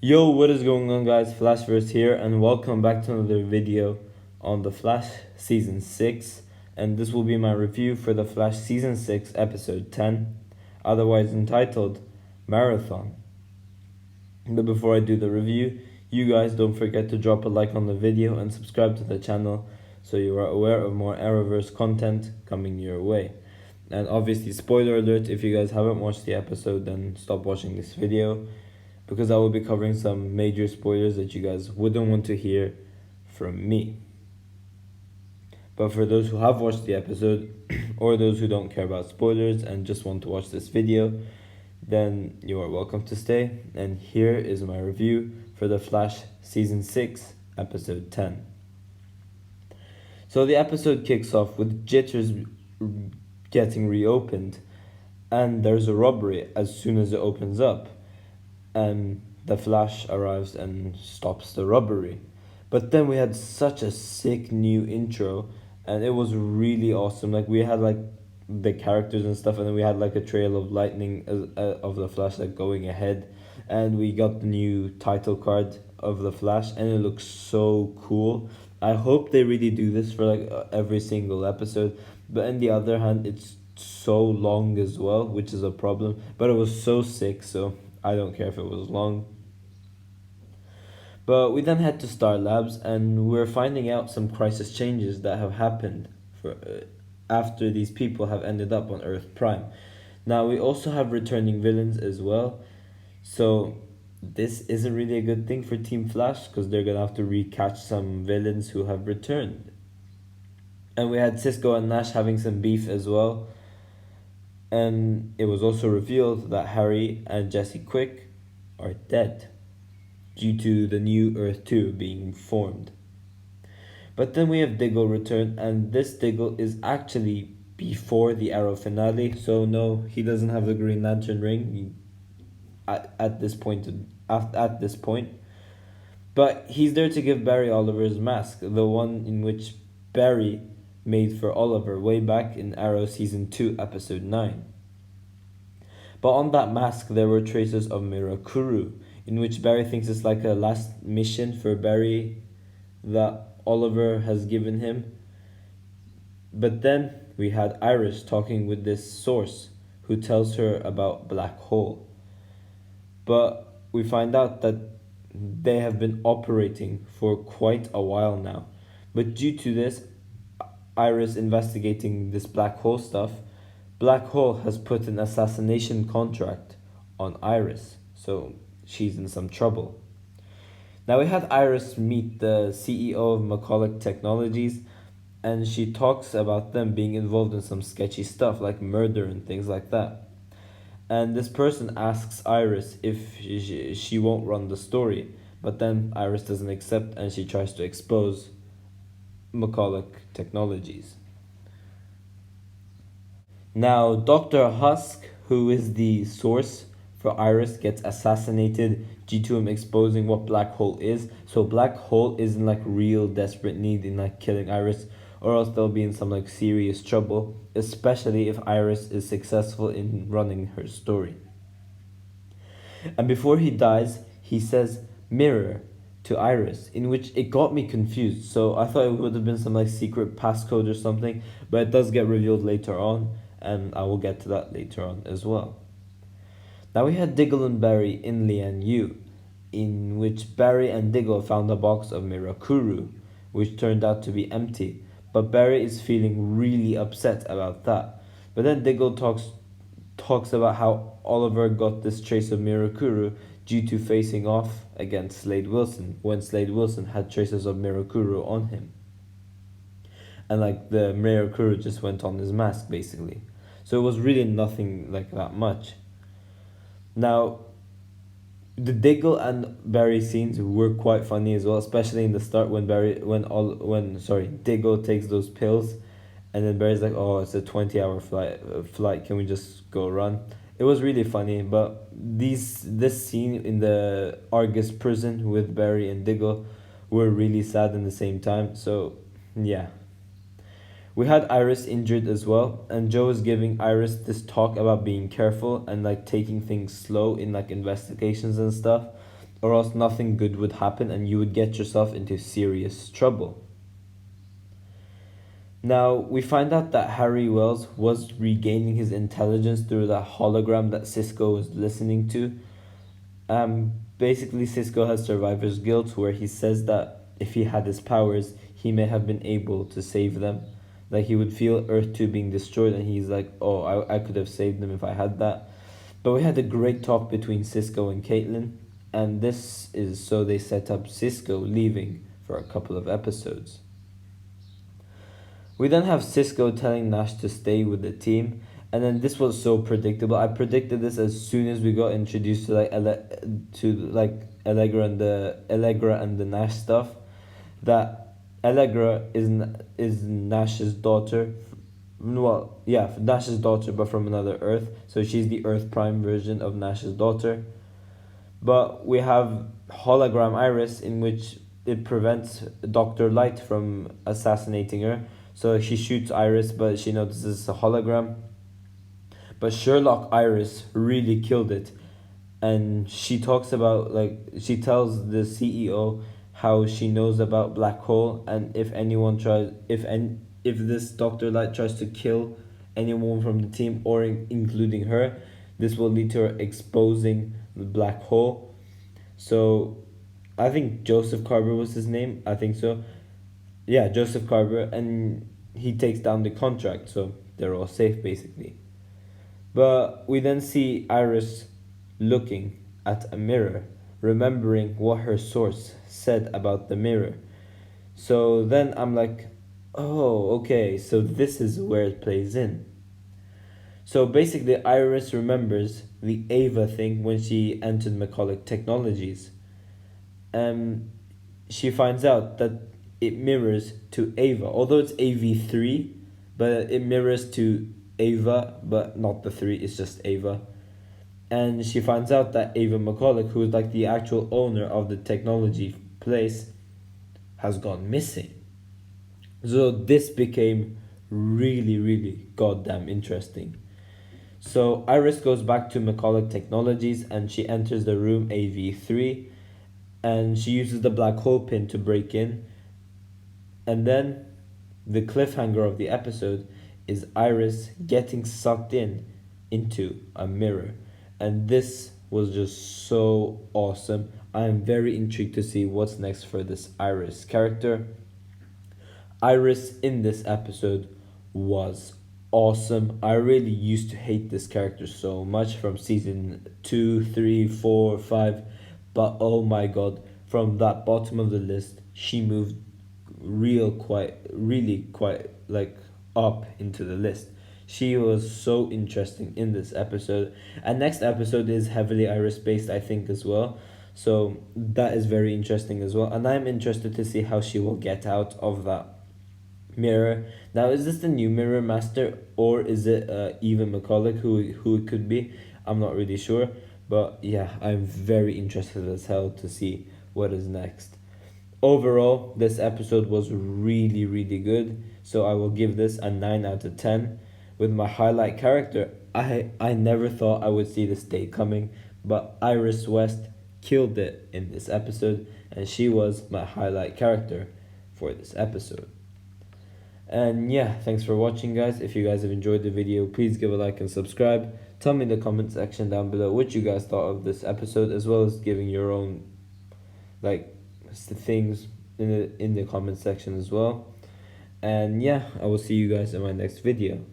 Yo, what is going on, guys? Flashverse here, and welcome back to another video on The Flash Season 6. And this will be my review for The Flash Season 6, Episode 10, otherwise entitled Marathon. But before I do the review, you guys don't forget to drop a like on the video and subscribe to the channel so you are aware of more Arrowverse content coming your way. And obviously, spoiler alert, if you guys haven't watched the episode, then stop watching this video, because I will be covering some major spoilers that you guys wouldn't want to hear from me. But for those who have watched the episode, or those who don't care about spoilers and just want to watch this video, then you are welcome to stay. And here is my review for The Flash Season 6, Episode 10. So the episode kicks off with Jitters getting reopened, and there's a robbery as soon as it opens up. And the Flash arrives and stops the robbery. But then we had such a sick new intro, and it was really awesome. Like, we had like the characters and stuff, and then we had like a trail of lightning of the Flash like going ahead, and we got the new title card of the Flash, and it looks so cool. I hope they really do this for like every single episode. But on the other hand, it's so long as well, which is a problem. But it was so sick, so I don't care if it was long. But we then head to Star Labs, and we're finding out some crisis changes that have happened after these people have ended up on Earth Prime. Now, we also have returning villains as well, so this isn't really a good thing for Team Flash, because they're gonna have to recatch some villains who have returned. And we had Cisco and Nash having some beef as well. And it was also revealed that Harry and Jesse Quick are dead due to the new Earth 2 being formed. But then we have Diggle return, and this Diggle is actually before the Arrow finale, so no, he doesn't have the Green Lantern ring at this point. But he's there to give Barry Oliver's mask, the one in which Barry made for Oliver way back in Arrow Season 2, Episode 9. But on that mask there were traces of Mirakuru, in which Barry thinks it's like a last mission for Barry that Oliver has given him. But then we had Iris talking with this source who tells her about Black Hole. But we find out that they have been operating for quite a while now. But due to this, Iris investigating this black hole stuff, Black Hole has put an assassination contract on Iris, so she's in some trouble. Now we had Iris meet the CEO of McCulloch Technologies, and she talks about them being involved in some sketchy stuff like murder and things like that. And this person asks Iris if she won't run the story, but then Iris doesn't accept, and she tries to expose McCulloch Technologies. Now, Dr. Husk, who is the source for Iris, gets assassinated due to him exposing what Black Hole is. So Black Hole is in like real desperate need in like killing Iris, or else they'll be in some like serious trouble, especially if Iris is successful in running her story. And before he dies, he says mirror to Iris, in which it got me confused. So I thought it would have been some like secret passcode or something, but it does get revealed later on, and I will get to that later on as well. Now we had Diggle and Barry in Lian Yu, in which Barry and Diggle found a box of Mirakuru, which turned out to be empty, but Barry is feeling really upset about that. But then Diggle talks about how Oliver got this trace of Mirakuru due to facing off against Slade Wilson, when Slade Wilson had traces of Mirakuru on him. And like the Mirakuru just went on his mask basically. So it was really nothing like that much. Now, the Diggle and Barry scenes were quite funny as well, especially in the start when Diggle takes those pills, and then Barry's like, "Oh, it's a 20-hour flight. Can we just go run?" It was really funny, but this scene in the Argus prison with Barry and Diggle were really sad in the same time. So, yeah. We had Iris injured as well, and Joe is giving Iris this talk about being careful and like taking things slow in like investigations and stuff. or else nothing good would happen and you would get yourself into serious trouble. Now, we find out that Harry Wells was regaining his intelligence through the hologram that Cisco was listening to. Basically, Cisco has survivor's guilt, where he says that if he had his powers, he may have been able to save them. Like, he would feel Earth 2 being destroyed, and he's like, oh, I could have saved them if I had that. But we had a great talk between Cisco and Caitlin, and this is so they set up Cisco leaving for a couple of episodes. We then have Cisco telling Nash to stay with the team, and then this was so predictable. I predicted this as soon as we got introduced to Allegra and the Nash stuff, that Allegra is Nash's daughter. Well, yeah, Nash's daughter, but from another Earth. So she's the Earth Prime version of Nash's daughter. But we have hologram Iris, in which it prevents Dr. Light from assassinating her. So she shoots Iris, but she notices it's a hologram. But Sherlock Iris really killed it. And she talks about, she tells the CEO how she knows about black hole, and if this Dr. Light tries to kill anyone from the team, or including her, this will lead to her exposing the black hole. So I think Joseph Carver was his name. I think so. Yeah, Joseph Carver, and he takes down the contract, so they're all safe basically. But we then see Iris looking at a mirror, remembering what her source said about the mirror. So then I'm like, oh, okay, so this is where it plays in. So basically, Iris remembers the Ava thing when she entered McCulloch Technologies. She finds out that it mirrors to Ava, although it's AV3, but it mirrors to Ava, but not the 3, it's just Ava. And she finds out that Ava McCulloch, who is like the actual owner of the technology place, has gone missing. So this became really, really goddamn interesting. So Iris goes back to McCulloch Technologies and she enters the room AV3, and she uses the black hole pin to break in. And then the cliffhanger of the episode is Iris getting sucked into a mirror. And this was just so awesome. I am very intrigued to see what's next for this Iris character. Iris in this episode was awesome. I really used to hate this character so much from season 2, 3, 4, 5. But oh my god, from that bottom of the list, she moved really quite up into the list. She was so interesting in this episode. And next episode is heavily Iris based, I think, as well. So that is very interesting as well. And I'm interested to see how she will get out of that mirror. Now, is this the new Mirror Master, or is it Eva McCulloch who it could be? I'm not really sure. But yeah, I'm very interested as hell to see what is next. Overall, this episode was really, really good. So I will give this a 9 out of 10. With my highlight character, I never thought I would see this day coming, but Iris West killed it in this episode, and she was my highlight character for this episode. And yeah, thanks for watching, guys. If you guys have enjoyed the video, please give a like and subscribe. Tell me in the comment section down below what you guys thought of this episode, as well as giving your own things in the comment section as well. And yeah, I will see you guys in my next video.